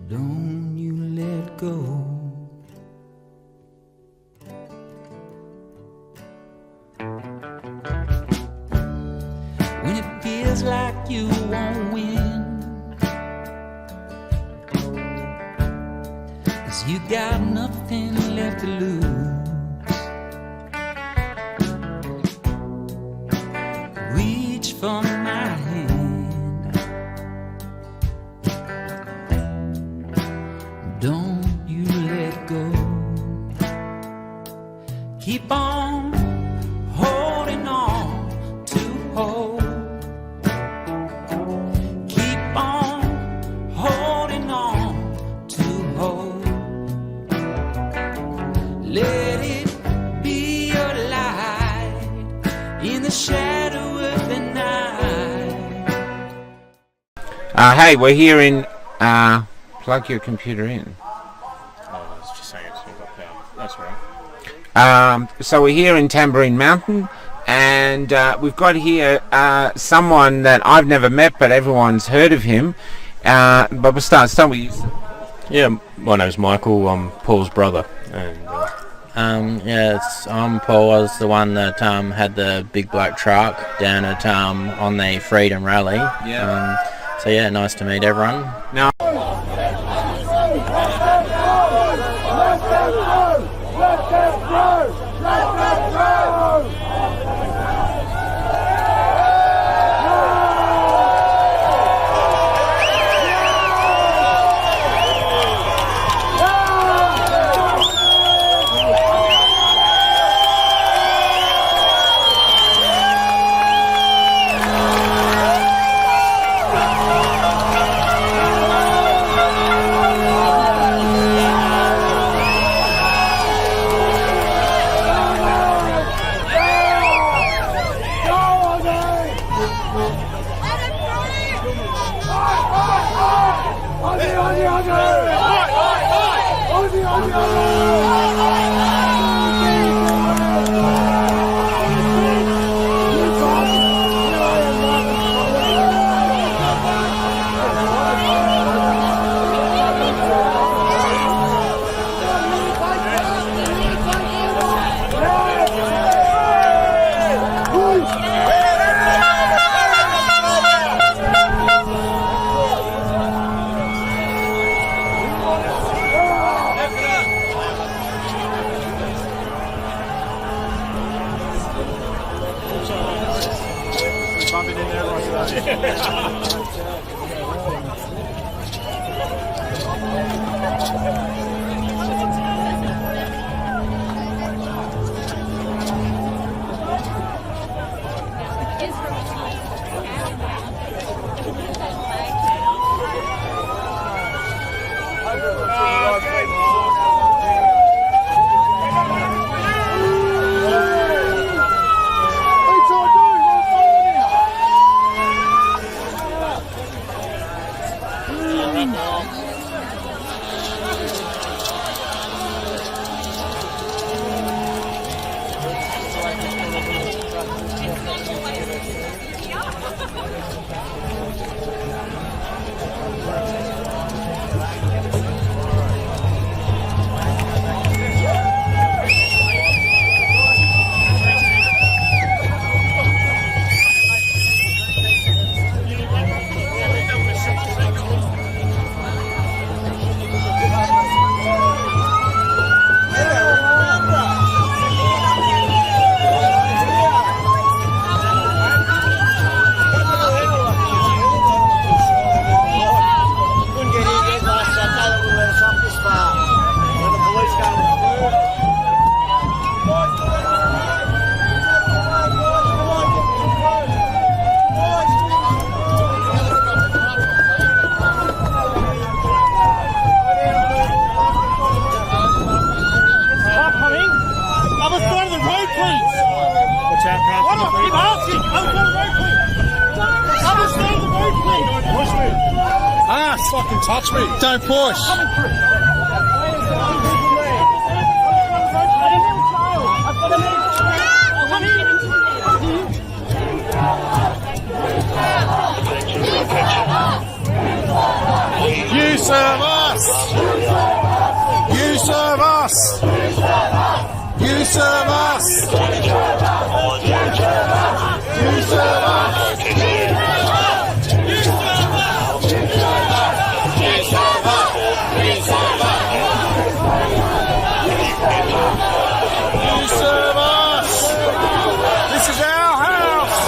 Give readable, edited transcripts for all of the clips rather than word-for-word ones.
don't you let go. When it feels like you won't win, 'cause you got nothing left to lose. Reach for my hand, don't you let go. Keep on holding on to hope. Keep on holding on to hope. Let it be your light in the shadow of the night. Hey, we're here in, plug your computer in. Oh, it's just saying it's got power. That's right. So we're here in Tamborine Mountain, and we've got here someone that I've never met, but everyone's heard of him. But we'll start with you. Yeah, my name's Michael. I'm Paul's brother. And I'm Paul. I was the one that had the big black truck down at on the Freedom Rally. Yeah. Nice to meet everyone. Now, Fucking touch me. Don't push. Attention. You serve us. You serve us. You serve us. You serve us. This is our house.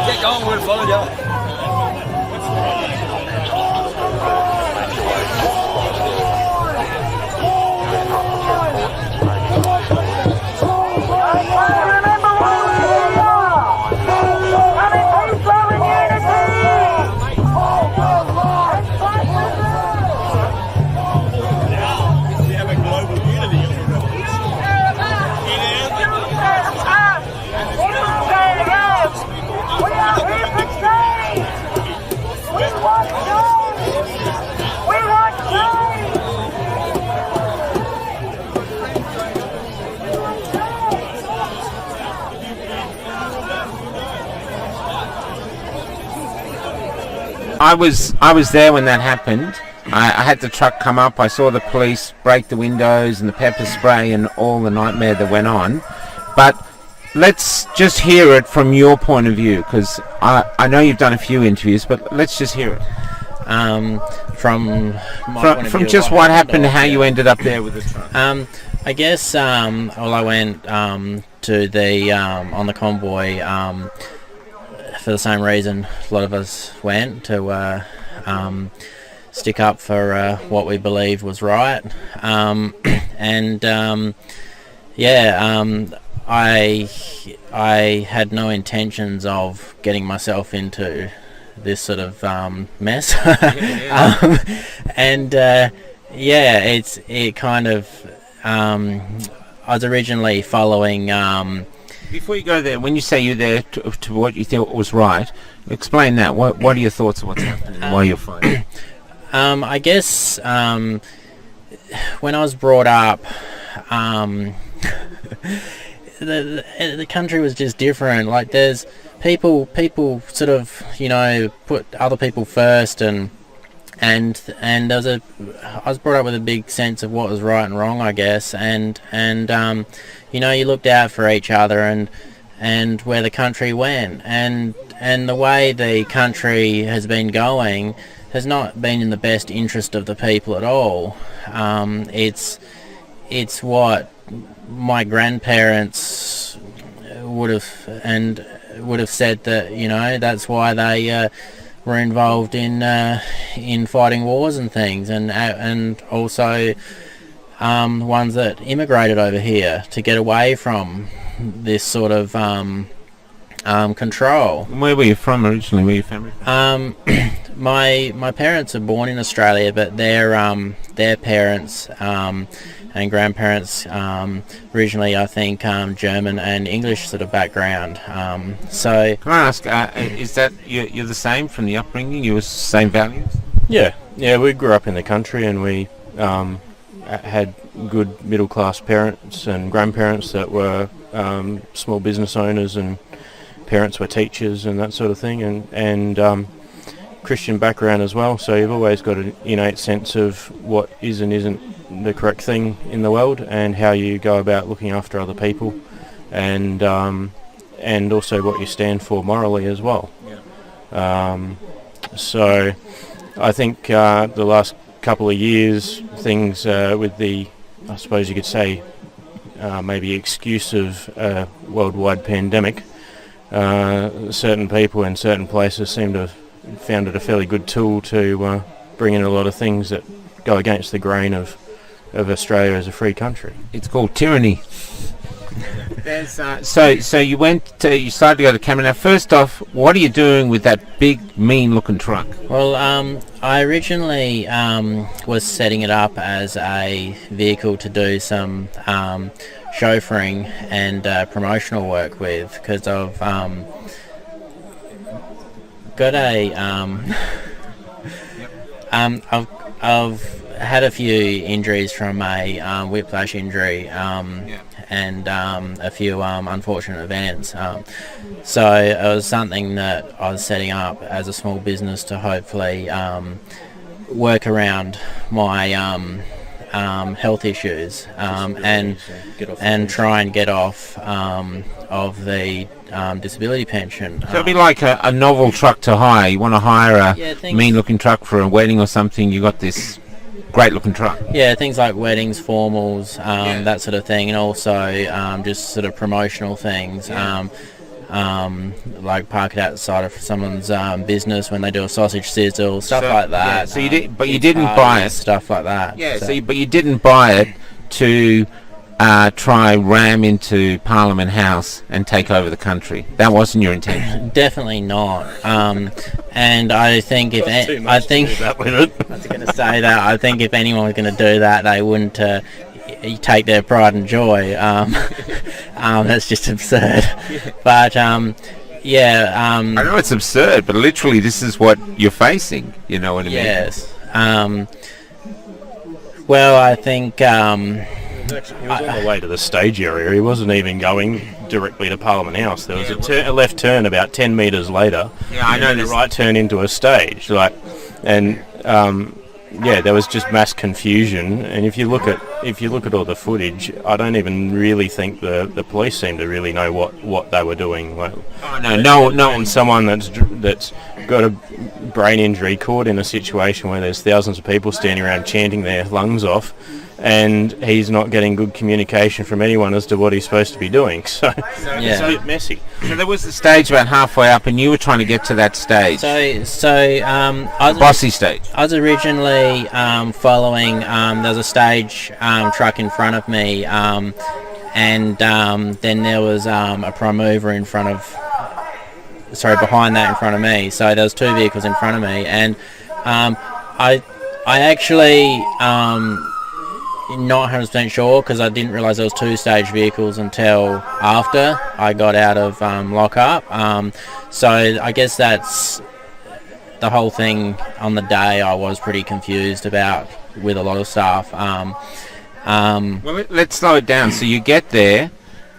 Get going, we'll follow you. I was there when that happened. I had the truck come up. I saw the police break the windows and the pepper spray and all the nightmare that went on. But let's just hear it from your point of view, because I know you've done a few interviews, but let's just hear it. From my point of from view, just what happened, how you ended up there with the truck. I guess well, I went to the on the convoy for the same reason a lot of us went, to stick up for what we believed was right, and I had no intentions of getting myself into this sort of mess. It kind of I was originally following. Before you go there, when you say you're there to what you thought was right, explain that. What are your thoughts of what's happening while you're fighting? I guess when I was brought up, the country was just different. Like, there's people sort of, put other people first, and I was brought up with a big sense of what was right and wrong, I guess, and you looked out for each other and where the country went, and the way the country has been going has not been in the best interest of the people at all. It's what my grandparents would have said, that that's why they were involved in fighting wars and things, and also ones that immigrated over here to get away from this sort of control. Where were you from originally? Where your family from? My parents are born in Australia, but their parents and grandparents originally, I think, German and English sort of background. So can I ask, is that you're the same from the upbringing? You were same values? Yeah, we grew up in the country, and we had good middle class parents and grandparents that were small business owners and parents were teachers and that sort of thing, and Christian background as well. So you've always got an innate sense of what is and isn't the correct thing in the world, and how you go about looking after other people, and also what you stand for morally as well. So I think the last couple of years, things with the, I suppose you could say, maybe excuse of a worldwide pandemic, certain people in certain places seem to have found it a fairly good tool to bring in a lot of things that go against the grain of Australia as a free country. It's called tyranny. So you you started to go to Canberra. Now, first off, what are you doing with that big, mean-looking truck? Well, I originally was setting it up as a vehicle to do some chauffeuring and promotional work with, because I've got a I've had a few injuries from a whiplash injury, and a few unfortunate events. So it was something that I was setting up as a small business to hopefully work around my health issues, and try and get off of the disability pension. So it'd be like a novel truck to hire. You want to hire a mean-looking truck for a wedding or something, you got this great-looking truck. Yeah, things like weddings, formals, that sort of thing, and also just sort of promotional things, like park it outside of someone's business when they do a sausage sizzle, stuff like that. Yeah, so you did, but you didn't buy it. Stuff like that. Yeah, but you didn't buy it to try ram into Parliament House and take over the country. That wasn't your intention. Definitely not. And I think if I was going to say that, I think if anyone was going to do that, they wouldn't take their pride and joy. That's just absurd. But I know it's absurd, but literally this is what you're facing. You know what I mean? Yes. Well, I think. He was on the way to the stage area. He wasn't even going directly to Parliament House. There was a left turn about 10 metres later. Yeah, I know. And a right turn into a stage. There was just mass confusion. And if you look at all the footage, I don't even really think the police seem to really know what they were doing. Like, no. And someone that's got a brain injury caught in a situation where there's thousands of people standing around chanting their lungs off, and he's not getting good communication from anyone as to what he's supposed to be doing. So it's a bit messy. So there was the stage about halfway up, and you were trying to get to that stage. Bossy stage. I was originally following. There was a stage truck in front of me, and then there was a prime mover behind that in front of me. So there was two vehicles in front of me, and I actually. Not 100% sure, because I didn't realise there was two stage vehicles until after I got out of lockup. So I guess that's the whole thing on the day. I was pretty confused about with a lot of stuff. Well, let's slow it down. So you get there,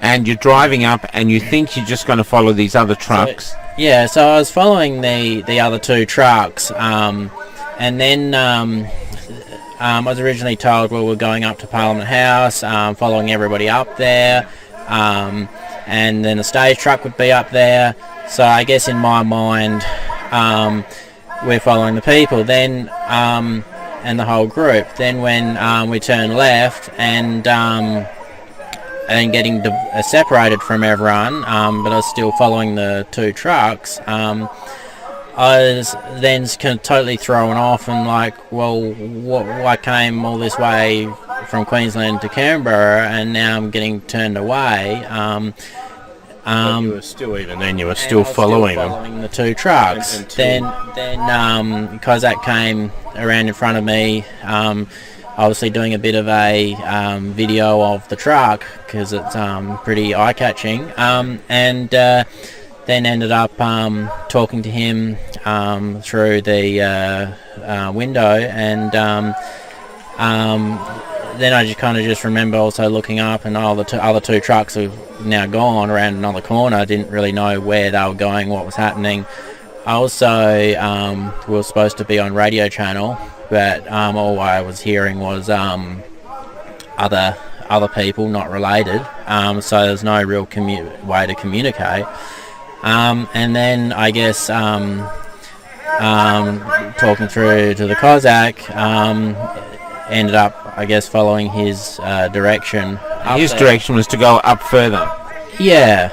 and you're driving up, and you think you're just going to follow these other trucks. So I was following the other two trucks, and then. I was originally told, we're going up to Parliament House, following everybody up there, and then the stage truck would be up there. So I guess in my mind, we're following the people. Then, and the whole group. Then when we turned left and getting separated from everyone, but I was still following the two trucks. I was then totally thrown off and like, well, I came all this way from Queensland to Canberra and now I'm getting turned away. But you were still, even then, you were still following the two trucks. Then Kozak came around in front of me, obviously doing a bit of a video of the truck because it's pretty eye-catching, and then ended up talking to him through the window, and then I just kind of just remember also looking up, and all the other two trucks have now gone around another corner. I didn't really know where they were going, what was happening. I also we were supposed to be on radio channel, but all I was hearing was other people not related. So there's no real way to communicate. And then I guess talking through to the Cossack, ended up, I guess, following his direction. His direction was to go up further. Yeah.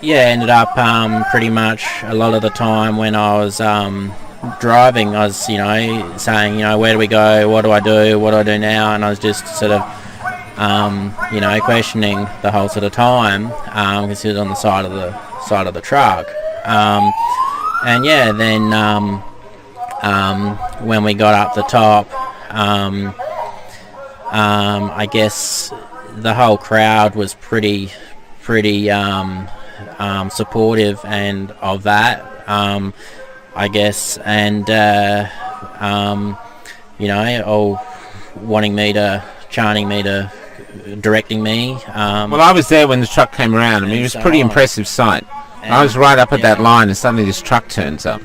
Ended up pretty much a lot of the time when I was driving, I was, saying, where do we go? What do I do now? And I was just sort of, questioning the whole sort of time, because he was on the side of the truck. Then when we got up the top, I guess the whole crowd was pretty supportive and of that, I guess, and all chanting me to directing me. Well, I was there when the truck came around. I mean, it was a pretty impressive sight. I was right up at that line, and suddenly this truck turns up,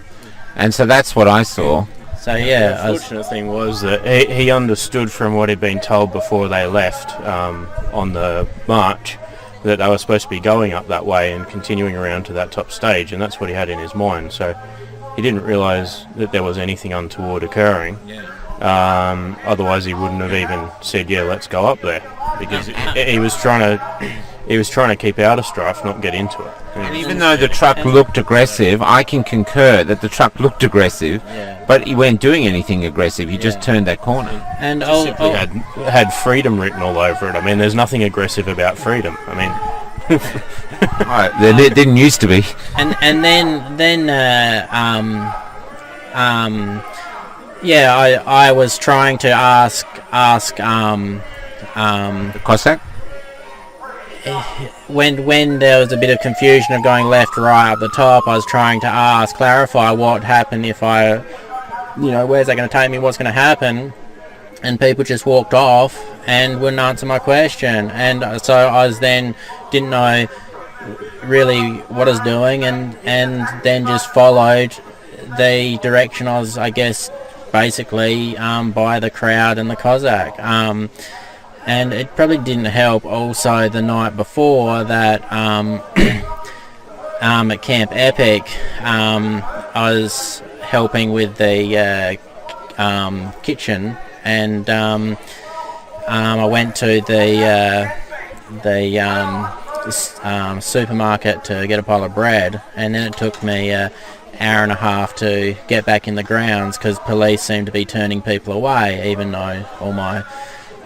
and so that's what I saw. So yeah, the fortunate thing was that he understood from what he'd been told before they left on the march that they were supposed to be going up that way and continuing around to that top stage, and that's what he had in his mind. So he didn't realise that there was anything untoward occurring. Otherwise, he wouldn't have even said, "Yeah, let's go up there," because he was trying to keep out of strife, not get into it. And even though the truck looked aggressive, I can concur that the truck looked aggressive, but he weren't doing anything aggressive. He just turned that corner. And simply had freedom written all over it. I mean, there's nothing aggressive about freedom. I mean, there didn't used to be. And then I was trying to ask The Cossack? when there was a bit of confusion of going left, right, up the top, I was trying to clarify what happened if I, where's that going to take me, what's going to happen, and people just walked off and wouldn't answer my question, and so I was then didn't know really what I was doing, and then just followed the direction I was, I guess, basically by the crowd and the Cossack. And it probably didn't help also the night before that at Camp Epic, I was helping with the kitchen, and I went to the supermarket to get a pile of bread, and then it took me an hour and a half to get back in the grounds because police seemed to be turning people away, even though all my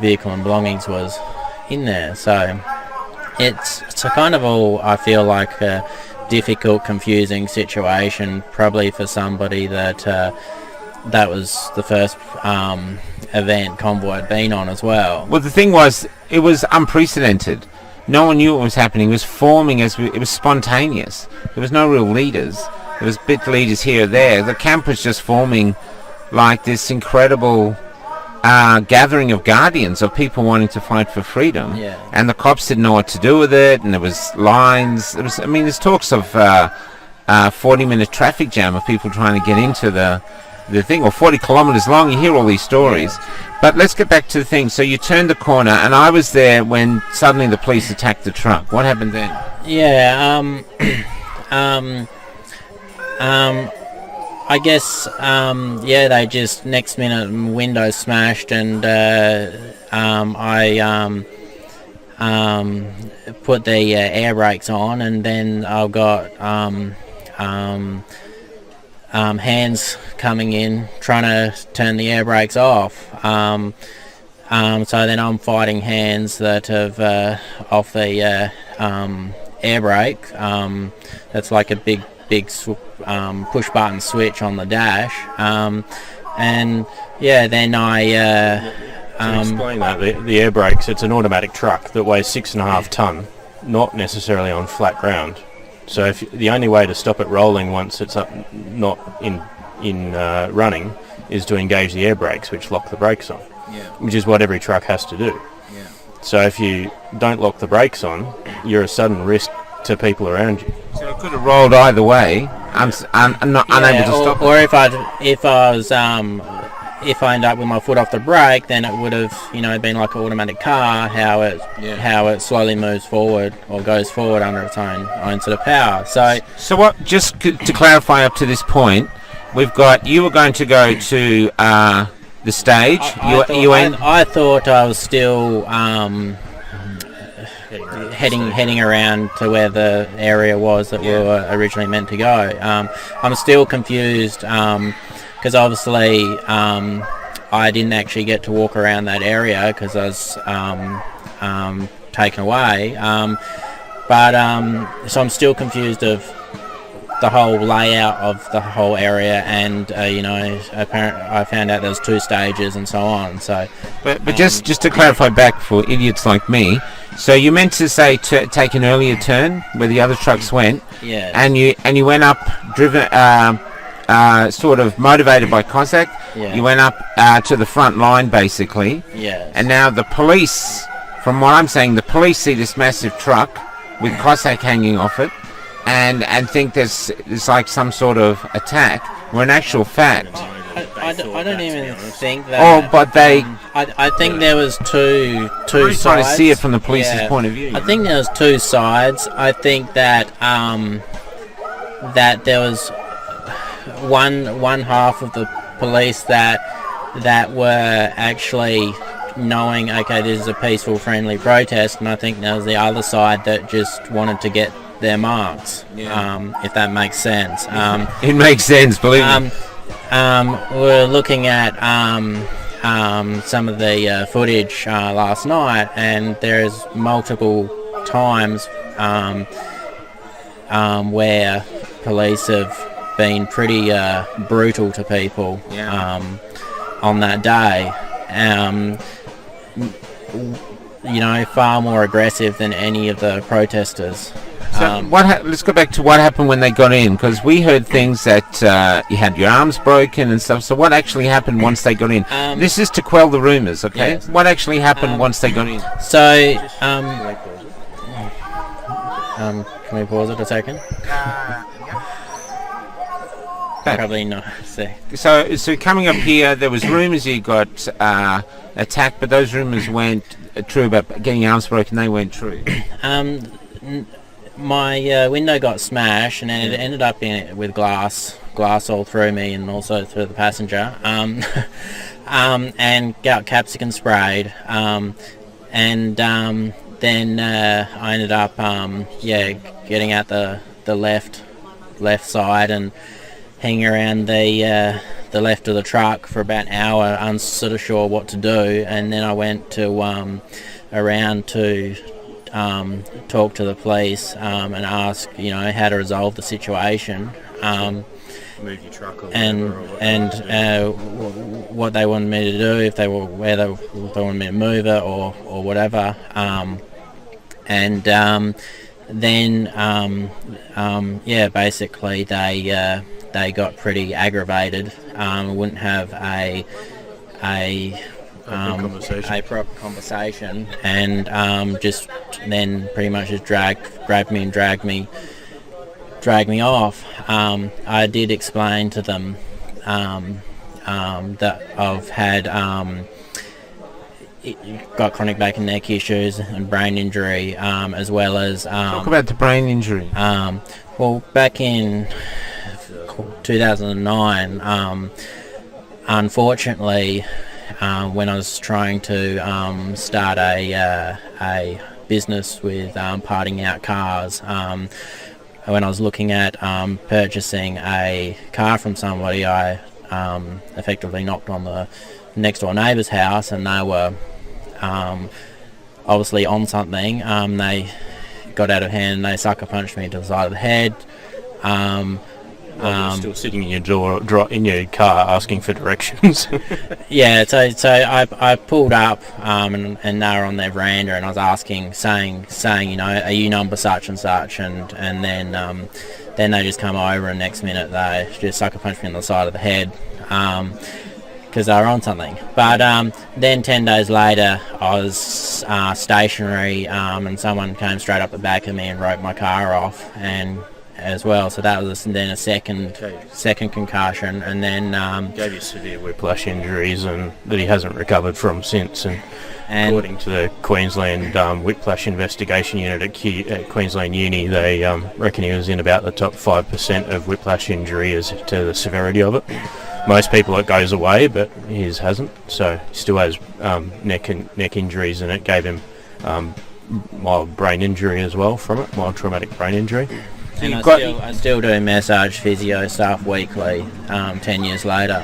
vehicle and belongings was in there. So it's a kind of all, I feel like, a difficult, confusing situation, probably for somebody that that was the first event Convoy had been on as well. Well, the thing was, it was unprecedented. No one knew what was happening. It was forming it was spontaneous. There was no real leaders. There was bit leaders here or there. The camp was just forming like this incredible gathering of guardians, of people wanting to fight for freedom. Yeah. And the cops didn't know what to do with it, and there was lines. There's talks of 40-minute traffic jam of people trying to get into the thing, or 40 kilometres long. You hear all these stories. But let's get back to the thing. So you turned the corner, and I was there when suddenly the police attacked the truck. What happened then? Yeah, I guess, they just next minute windows smashed, and I put the air brakes on, and then I got hands coming in trying to turn the air brakes off. So then I'm fighting hands that have off the air brake. That's like a big push button switch on the dash, and then I to explain that, the air brakes, it's an automatic truck that weighs 6.5 tonne, not necessarily on flat ground. So if the only way to stop it rolling once it's up, not in in running is to engage the air brakes, which lock the brakes on, which is what every truck has to do. So if you don't lock the brakes on, you're a sudden risk to people around you. So it could have rolled either way. I'm not unable to stop. Or if I end up with my foot off the brake, then it would have, been like an automatic car, how it slowly moves forward or goes forward under its own sort of power. So what? Just to clarify up to this point, we've got you were going to go to the stage. I thought I was still heading around to where the area was that we were originally meant to go. I'm still confused because obviously I didn't actually get to walk around that area because I was taken away. So I'm still confused of the whole layout of the whole area, and apparently I found out there was 2 stages and so on. So, but just to clarify back for idiots like me, so you meant to say to take an earlier turn where the other trucks went, and you went up, driven, sort of motivated by Cossack. You went up to the front line basically. And now the police, from what I'm saying, the police see this massive truck with Cossack hanging off it. And think there's like some sort of attack, where in actual fact, I don't even think that. Oh, but they. I think there was two Really sides. trying to see it from the police's point of view. I think there was 2 sides. I think that that there was one half of the police that were actually knowing, okay, this is a peaceful, friendly protest, and I think there was the other side that just wanted to get their marks, if that makes sense. It makes sense, believe me. We're looking at some of the footage last night, and there's multiple times where police have been pretty brutal to people on that day. Far more aggressive than any of the protesters. So let's go back to what happened when they got in, because we heard things that you had your arms broken and stuff. So what actually happened once they got in? This is to quell the rumours, okay? Yes. What actually happened once they got in? So, can we pause it a second? Probably not. So coming up here, there was rumours you got attacked, but those rumours weren't true about getting your arms broken. They weren't true. My window got smashed, and it ended up with glass all through me and also through the passenger, and got capsicum sprayed, and then I ended up getting out the left side and hanging around the left of the truck for about an hour, unsort of sure what to do, and then I went to around to talk to the police and ask, how to resolve the situation, Move your truck or and what they wanted me to do, if they wanted me to move it or whatever, and then basically they got pretty aggravated. Wouldn't have a proper conversation, and just then pretty much just grabbed me and dragged me off. I did explain to them that I've had got chronic back and neck issues and brain injury, as well as talk about the brain injury. Well, back in 2009, unfortunately, when I was trying to start a business with parting out cars, when I was looking at purchasing a car from somebody, I effectively knocked on the next door neighbour's house, and they were obviously on something. They got out of hand and they sucker punched me to the side of the head. You're still sitting in your in your car asking for directions. Yeah, so I pulled up and they were on their veranda, and I was asking, saying, you know, are you number such and such, and then they just come over, and next minute they just sucker punch me on the side of the head because they were on something. But then 10 days later, I was stationary, and someone came straight up the back of me and wrote my car off, and as well. So that was then a second concussion, and then gave you severe whiplash injuries, and that he hasn't recovered from since. And according to the Queensland Whiplash Investigation Unit at Queensland Uni, they reckon he was in about the top 5% of whiplash injury as to the severity of it. Most people it goes away, but his hasn't. So he still has neck injuries, and it gave him mild brain injury as well from it, mild traumatic brain injury. And I still do massage physio stuff weekly 10 years later.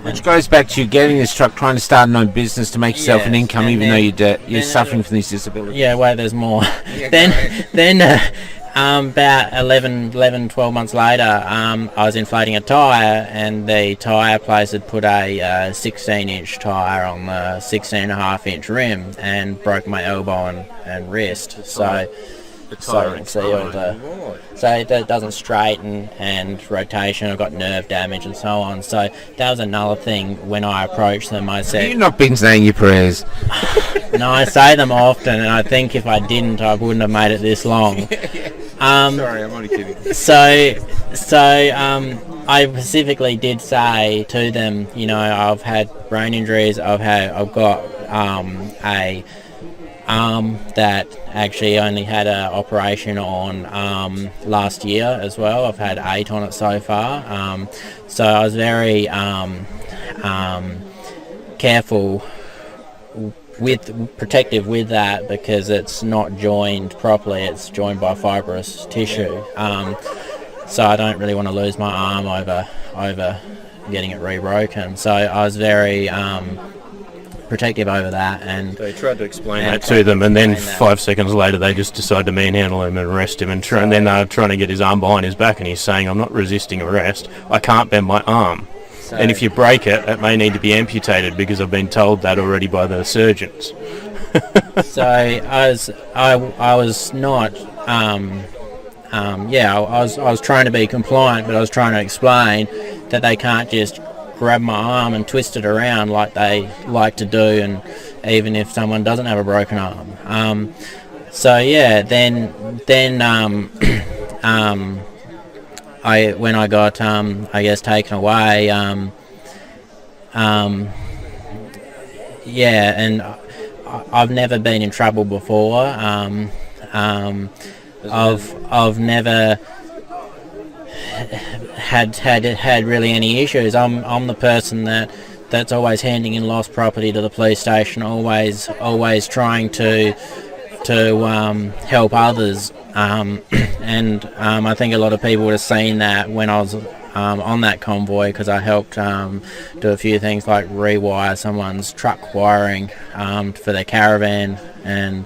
Which goes back to you getting this truck, trying to start an own business to make yourself an income, even though you're suffering from these disabilities. Yeah, well, there's more. Then about 12 months later, I was inflating a tyre, and the tyre place had put a 16-inch tyre on the 16.5-inch rim and broke my elbow and wrist. So it doesn't straighten, and rotation. I've got nerve damage and so on. So that was another thing when I approached them. I said, "You've not been saying your prayers." No, I say them often, and I think if I didn't, I wouldn't have made it this long. Sorry, I'm only kidding. So I specifically did say to them, you know, I've had brain injuries. I've got a arm that actually only had an operation on last year as well. I've had 8 on it so far. So I was very careful protective with that, because it's not joined properly. It's joined by fibrous tissue. So I don't really want to lose my arm over getting it re-broken. So I was very protective over that, and they tried to explain that to them, and then 5 seconds later they just decided to manhandle him and arrest him, and then they were trying to get his arm behind his back, and he's saying, "I'm not resisting arrest, I can't bend my arm, and if you break it, it may need to be amputated because I've been told that already by the surgeons." So I was not I was trying to be compliant, but I was trying to explain that they can't just grab my arm and twist it around like they like to do, and even if someone doesn't have a broken arm. So yeah, then when I got I guess taken away, and I've never been in trouble before. I've never had really any issues. I'm the person that's always handing in lost property to the police station, always trying to help others, and I think a lot of people would have seen that when I was on that convoy, because I helped do a few things like rewire someone's truck wiring for their caravan, and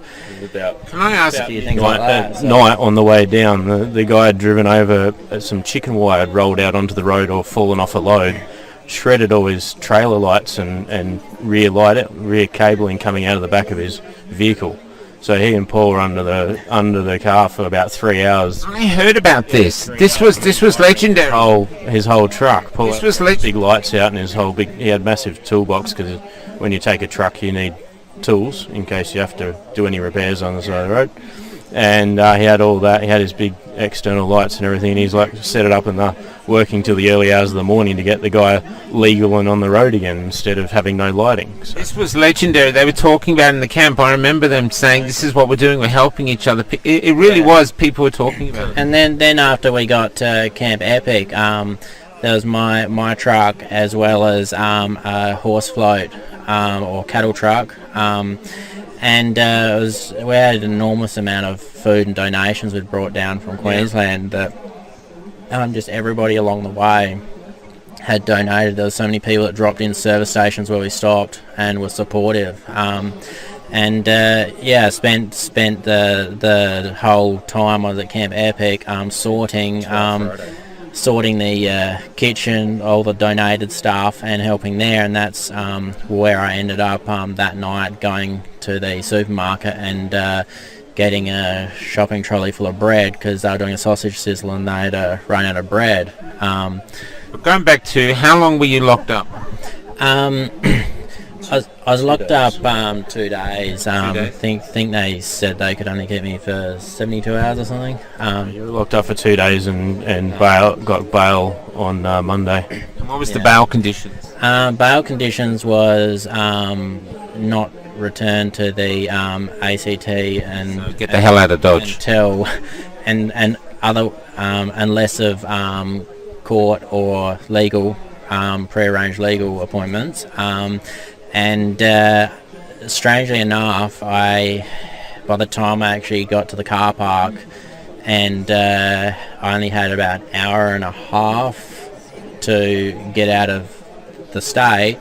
can I ask a few things like that. Night on the way down, the guy had driven over some chicken wire had rolled out onto the road or fallen off a load, shredded all his trailer lights and rear cabling coming out of the back of his vehicle. So he and Paul were under the car for about 3 hours. I heard about this. This was legendary. His whole truck. Paul This was had big lights out, and he had massive toolbox, because when you take a truck you need tools in case you have to do any repairs on the side of the road. And he had all that. He had his big external lights and everything, and he's like set it up and working till the early hours of the morning to get the guy legal and on the road again instead of having no lighting. So. This was legendary. They were talking about it in the camp. I remember them saying, "This is what we're doing. We're helping each other." It really was. People were talking about it. And then after we got to Camp Epic, there was my truck as well as a horse float or cattle truck. And we had an enormous amount of food and donations we'd brought down from Queensland that just everybody along the way had donated. There were so many people that dropped in service stations where we stopped and were supportive. Spent the whole time I was at Camp Epic sorting sorting the kitchen, all the donated stuff, and helping there. And that's where I ended up that night, going to the supermarket and getting a shopping trolley full of bread, because they were doing a sausage sizzle and they'd run out of bread. But going back to, how long were you locked up? I was locked up 2 days. Think they said they could only keep me for 72 hours or something. You were locked up for 2 days and got bail on Monday. And what was the bail conditions? Bail conditions was not return to the ACT and So get the hell out of Dodge. until and other unless of court or legal pre-arranged legal appointments. And strangely enough, by the time I actually got to the car park, and I only had about an hour and a half to get out of the stay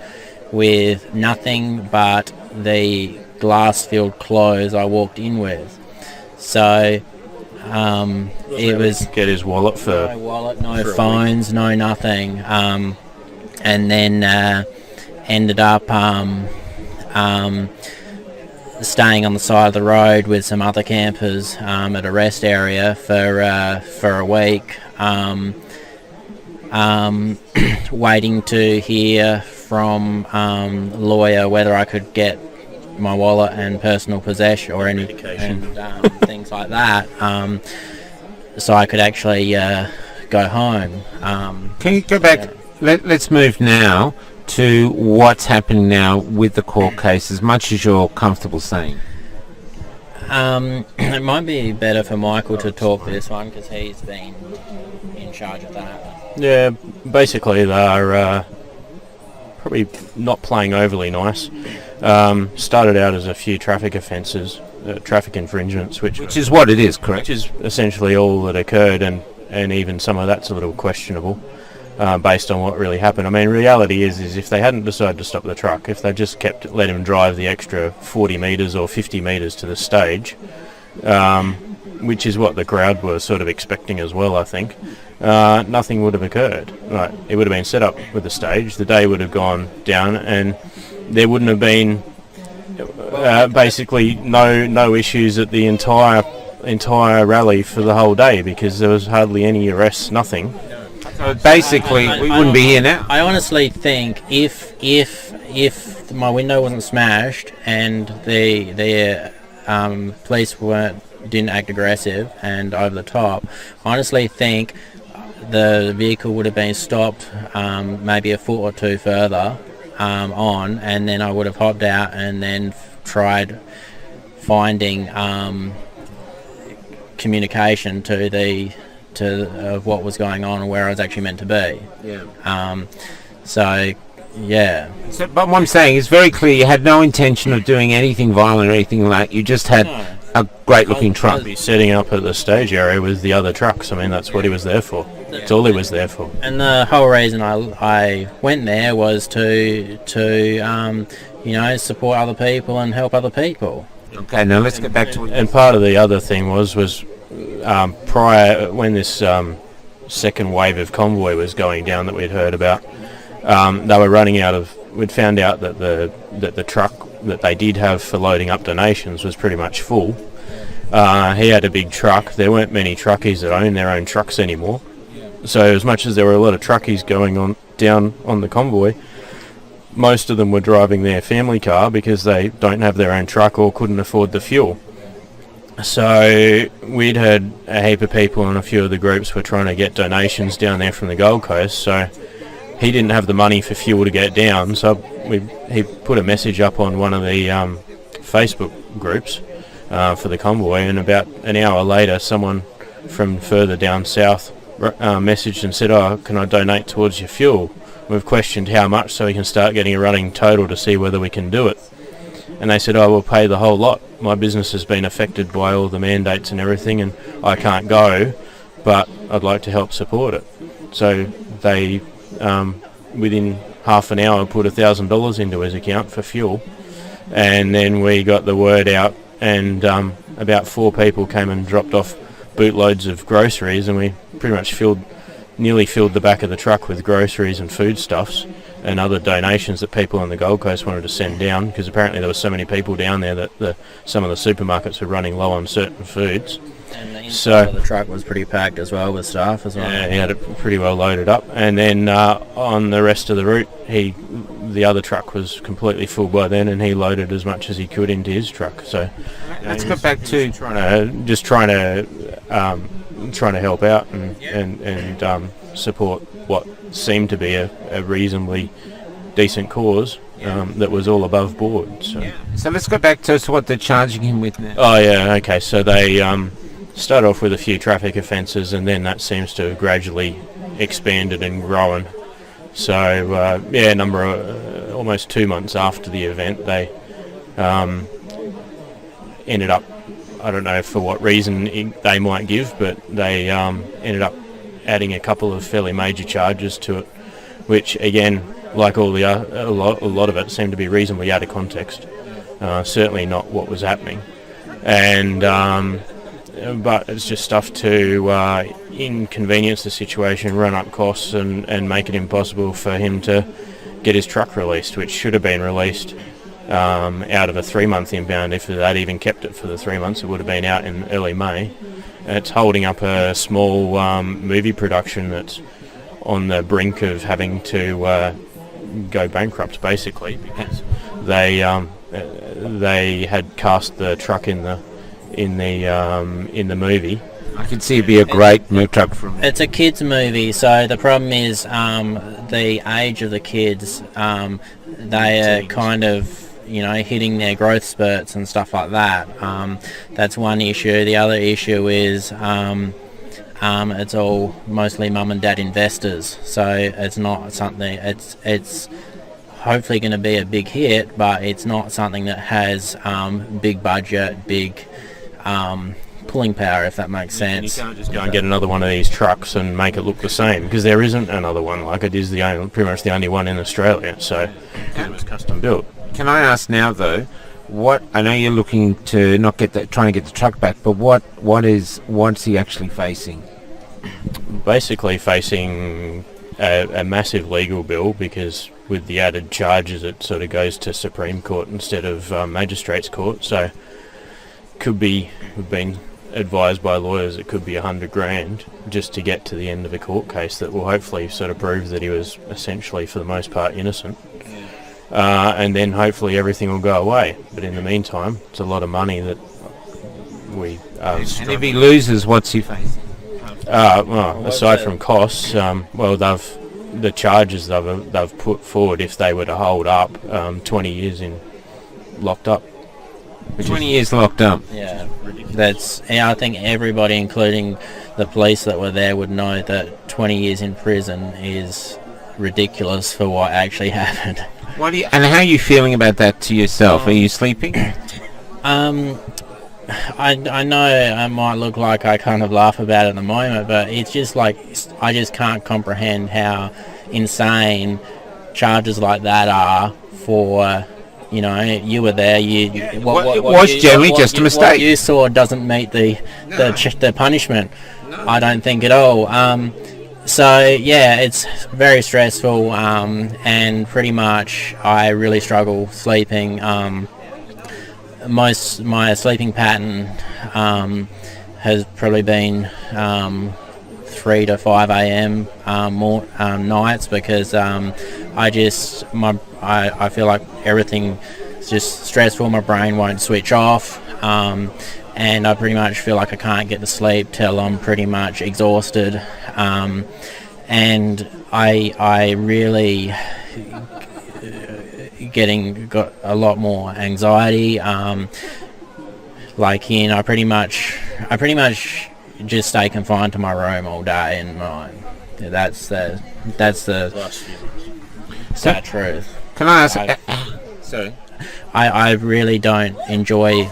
with nothing but the glass-filled clothes I walked in with. So it was Get his wallet for... no wallet, no phones, no nothing. And then ended up staying on the side of the road with some other campers at a rest area for a week, waiting to hear from a lawyer whether I could get my wallet and personal possession or any Medication. and things like that, so I could actually go home. Can you go back? Let's move now to what's happening now with the court case, as much as you're comfortable saying. It might be better for Michael to talk this one, because he's been in charge of that. Yeah, basically they're probably not playing overly nice. Started out as a few traffic offences, traffic infringements, which is what it is, correct? which is essentially all that occurred, and even some of that's a little questionable based on what really happened. I mean, reality is if they hadn't decided to stop the truck, if they just let him drive the extra 40 metres or 50 metres to the stage, which is what the crowd were sort of expecting as well, I think, nothing would have occurred. Right, it would have been set up with the stage, the day would have gone down, and there wouldn't have been basically no issues at the entire rally for the whole day, because there was hardly any arrests, nothing. So basically, we wouldn't be here now. I honestly think if my window wasn't smashed and the police didn't act aggressive and over the top, I honestly think the vehicle would have been stopped maybe a foot or two further on, and then I would have hopped out and then tried finding communication of what was going on and where I was actually meant to be. Yeah. So, yeah. So, but what I'm saying is very clear. You had no intention of doing anything violent or anything like. You just had a great-looking truck. Be setting up at the stage area with the other trucks. I mean, that's what he was there for. That's all he was there for. And the whole reason I went there was to support other people and help other people. Okay, now let's get back to it. And part of the other thing was prior, when this second wave of Convoy was going down that we'd heard about, they were running out of. We'd found out that the truck that they did have for loading up donations was pretty much full. He had a big truck. There weren't many truckies that own their own trucks anymore. So as much as there were a lot of truckies going on down on the Convoy, most of them were driving their family car because they don't have their own truck or couldn't afford the fuel. So we'd heard a heap of people, and a few of the groups were trying to get donations down there from the Gold Coast. So he didn't have the money for fuel to get down. So he put a message up on one of the Facebook groups for the Convoy, and about an hour later, someone from further down south messaged and said, "Oh, can I donate towards your fuel? We've questioned how much, so we can start getting a running total to see whether we can do it." And they said, "Oh, we'll pay the whole lot. My business has been affected by all the mandates and everything, and I can't go, but I'd like to help support it." So they, within half an hour, put $1,000 into his account for fuel. And then we got the word out, and about 4 people came and dropped off bootloads of groceries, and we pretty much filled nearly filled the back of the truck with groceries and foodstuffs and other donations that people on the Gold Coast wanted to send down, because apparently there were so many people down there that some of the supermarkets were running low on certain foods. And the inside of the truck was pretty packed as well with stuff as well. Yeah, he had it pretty well loaded up. And then on the rest of the route, the other truck was completely full by then, and he loaded as much as he could into his truck. So Let's go back to trying to help out and support what seemed to be a reasonably decent cause that was all above board. So let's go back to what they're charging him with now. Oh yeah, okay. So they start off with a few traffic offences, and then that seems to have gradually expanded and grown. So almost 2 months after the event, they ended up, I don't know for what reason they might give, but they ended up adding a couple of fairly major charges to it, which again, like a lot of it, seemed to be reasonably out of context. Certainly not what was happening, and but it's just stuff to inconvenience the situation, run up costs, and make it impossible for him to get his truck released, which should have been released out of a 3-month inbound. If they'd even kept it for the 3 months, it would have been out in early May. It's holding up a small movie production that's on the brink of having to go bankrupt, basically, because they had cast the truck in the movie. I could see it'd be a great move truck from. It's a kids movie, so the problem is the age of the kids. They are kind of hitting their growth spurts and stuff like that. That's one issue. The other issue is it's all mostly mum and dad investors, so it's not something. It's hopefully going to be a big hit, but it's not something that has big budget, big pulling power, if that makes sense. You can't just go and get another one of these trucks and make it look the same, because there isn't another one like it is pretty much the only one in Australia. So it was custom built. Can I ask now though, what I know you're looking to not get that, trying to get the truck back, but what's he actually facing? Basically facing a massive legal bill, because with the added charges it sort of goes to Supreme Court instead of Magistrates Court. So we've been advised by lawyers it could be $100,000 just to get to the end of a court case that will hopefully sort of prove that he was essentially for the most part innocent. And then hopefully everything will go away. But in the meantime, it's a lot of money that we and if he loses, what's he facing? Aside from costs, the charges they've put forward, if they were to hold up, 20 years locked up. 20 years locked up. Yeah, I think everybody, including the police that were there, would know that 20 years in prison is ridiculous for what actually happened. And how are you feeling about that to yourself? Are you sleeping? I know I might look like I kind of laugh about it at the moment, but it's just like I just can't comprehend how insane charges like that are for. You were there. It was generally just a mistake. What you saw doesn't meet the punishment. No. I don't think at all. So yeah, it's very stressful, and pretty much I really struggle sleeping. My sleeping pattern has probably been 3 to 5 a.m. More nights, because I feel like everything is just stressful. My brain won't switch off, and I pretty much feel like I can't get to sleep till I'm pretty much exhausted, and I really got a lot more anxiety. I pretty much just stay confined to my room all day and night. That's the sad truth. Can I ask? Sorry. I really don't enjoy.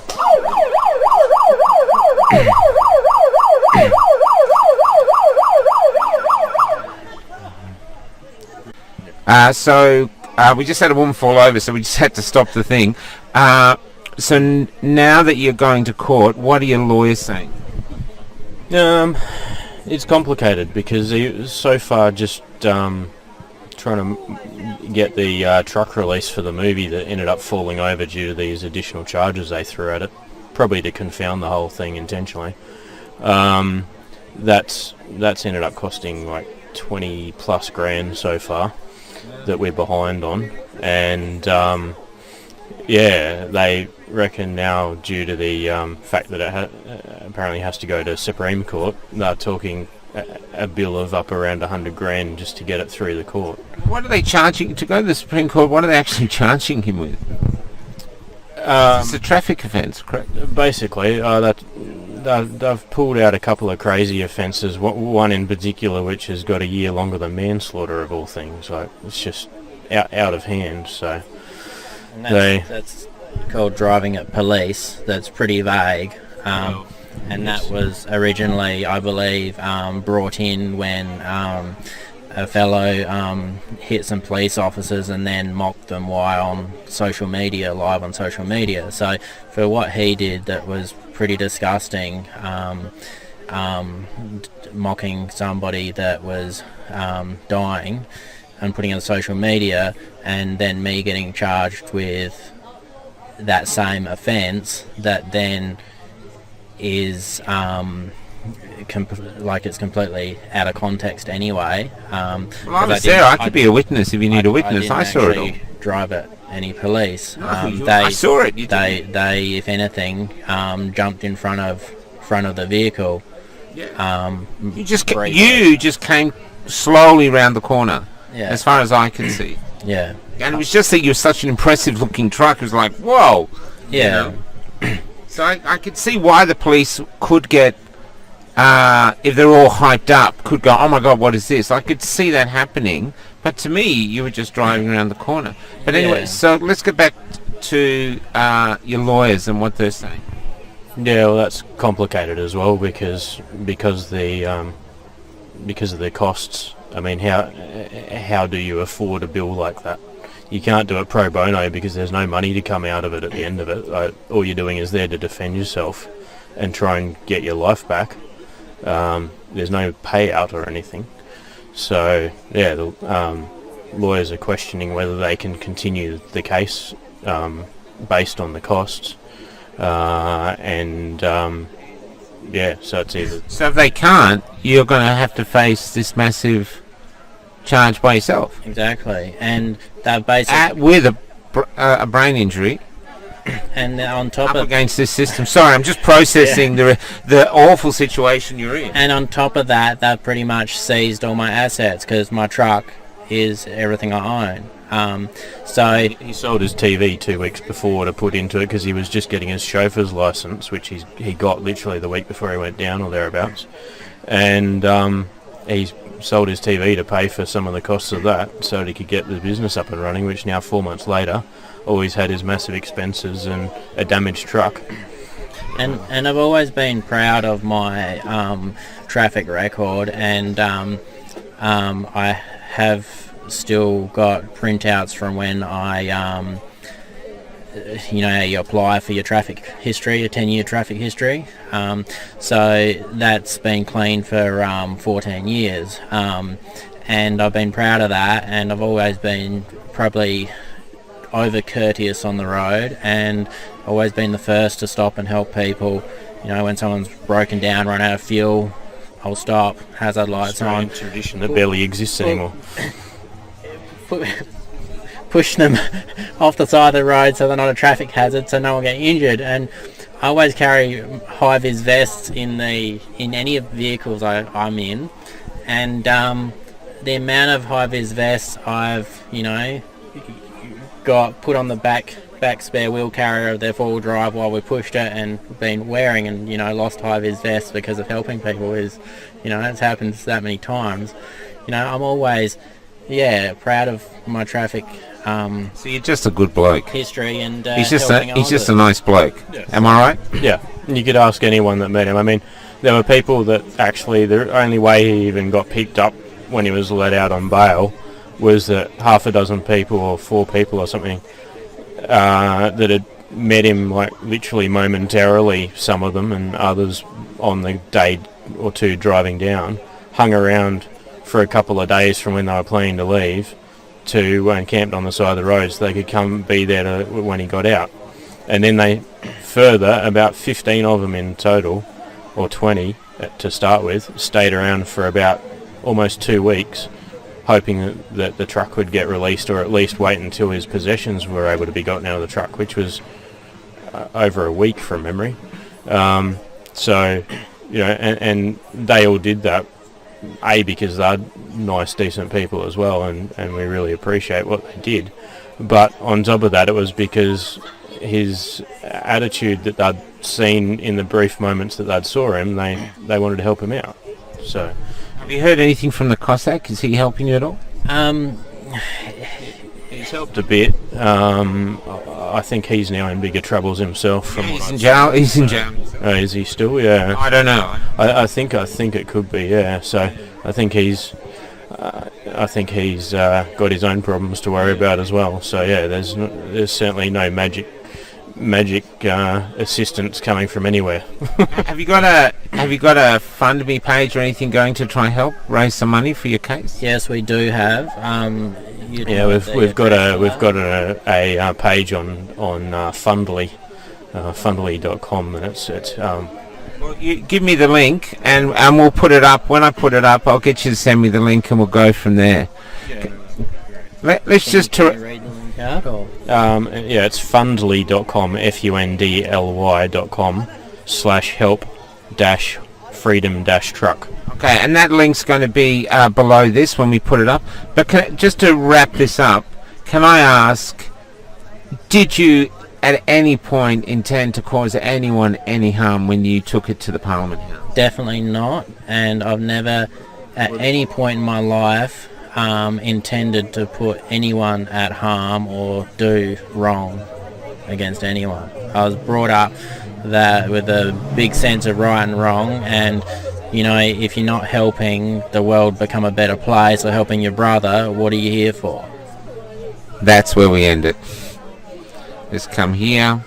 We just had a woman fall over, so we just had to stop the thing. Now that you're going to court, what are your lawyers saying? It's complicated because he was so far just trying to get the truck release for the movie that ended up falling over due to these additional charges they threw at it, probably to confound the whole thing intentionally. That's ended up costing like 20 plus grand so far that we're behind on, and they reckon now, due to the fact that it apparently has to go to Supreme Court, they're talking a bill of up around 100 grand just to get it through the court. What are they charging to go to the Supreme Court? What are they actually charging him with? It's a traffic offence, correct? Basically, they've pulled out a couple of crazy offences. One in particular, which has got a year longer than manslaughter of all things. Like, it's just out of hand. So And that's called driving at police. That's pretty vague. And that was originally, I believe, brought in when a fellow hit some police officers and then mocked them while on social media, live on social media. So for what he did, that was pretty disgusting, mocking somebody that was dying and putting it on social media, and then me getting charged with that same offence that then is it's completely out of context anyway. Well, I was there. I could be a witness if you need a witness. I saw it all. Drive at any police. I saw it. They, if anything, jumped in front of the vehicle. Yeah. You just came slowly round the corner. Yeah. As far as I could see. Yeah. And it was just that you're such an impressive looking truck. It was like, whoa. Yeah. You know? So I could see why the police could get, if they're all hyped up, could go, oh my God, what is this? I could see that happening. But to me, you were just driving around the corner. But anyway, so let's get back to your lawyers and what they're saying. Yeah, well, that's complicated as well because of the costs. I mean, how do you afford a bill like that? You can't do it pro bono because there's no money to come out of it at the end of it. All you're doing is there to defend yourself and try and get your life back. There's no payout or anything. So, yeah, the lawyers are questioning whether they can continue the case based on the costs. So it's either... So if they can't, you're going to have to face this massive charge by yourself. Exactly. And that basically... with a brain injury. And on top up against this system. Sorry, I'm just processing the awful situation you're in. And on top of that, that pretty much seized all my assets because my truck is everything I own. So he sold his TV 2 weeks before to put into it because he was just getting his chauffeur's license, which he got literally the week before he went down or thereabouts. And he's sold his TV to pay for some of the costs of that so that he could get the business up and running, which now 4 months later always had his massive expenses and a damaged truck. And I've always been proud of my traffic record, and I have still got printouts from when I you apply for your traffic history, your 10-year traffic history. So that's been clean for 14 years. And I've been proud of that, and I've always been probably over courteous on the road, and always been the first to stop and help people. You know, when someone's broken down, run out of fuel, I'll stop, hazard lights on. Tradition that barely exists anymore. Push them off the side of the road so they're not a traffic hazard, so no one get injured. And I always carry high-vis vests in any of the vehicles I'm in, and the amount of high-vis vests I've got put on the back spare wheel carrier of their 4-wheel drive while we pushed it, and been wearing and lost high-vis vests because of helping people is it's happened that many times. I'm always proud of my traffic so you're just a good bloke. history, and He's just a nice bloke. Yes. Am I right? Yeah, you could ask anyone that met him. I mean, there were people that actually, the only way he even got picked up when he was let out on bail was that half a dozen people or 4 people or something that had met him like literally momentarily, some of them, and others on the day or two driving down, hung around for a couple of days from when they were planning to leave and camped on the side of the road so they could come be there when he got out. And then they further, about 15 of them in total, or 20 to start with, stayed around for about almost 2 weeks, hoping that the truck would get released, or at least wait until his possessions were able to be gotten out of the truck, which was over a week from memory. So, you know, and they all did that, because they're nice, decent people as well, and we really appreciate what they did. But on top of that, it was because his attitude that they'd seen in the brief moments that they'd saw him, they wanted to help him out. So, have you heard anything from the Cossack? Is he helping you at all? He's helped a bit. I think he's now in bigger troubles himself. He's in jail. He's in jail. Is he still? Yeah. I don't know. I think it could be. Yeah. So I think he's got his own problems to worry about as well. So yeah, there's certainly no magic assistance coming from anywhere. Have you got a fund me page or anything going to try and help raise some money for your case? Yes, we do have. We've got a page on Fundly, fundly.com, and it's well, you give me the link and we'll put it up. When I put it up, I'll get you to send me the link and we'll go from there. Let's just read the link out, or? It's fundly.com, fundly.com/help-freedom-truck. Okay, and that link's going to be below this when we put it up. But just to wrap this up, can I ask, did you at any point intend to cause anyone any harm when you took it to the Parliament House? Definitely not, and I've never at any point in my life intended to put anyone at harm or do wrong against anyone. I was brought up that with a big sense of right and wrong, and you know, if you're not helping the world become a better place or helping your brother, what are you here for? That's where we end it. Just come here.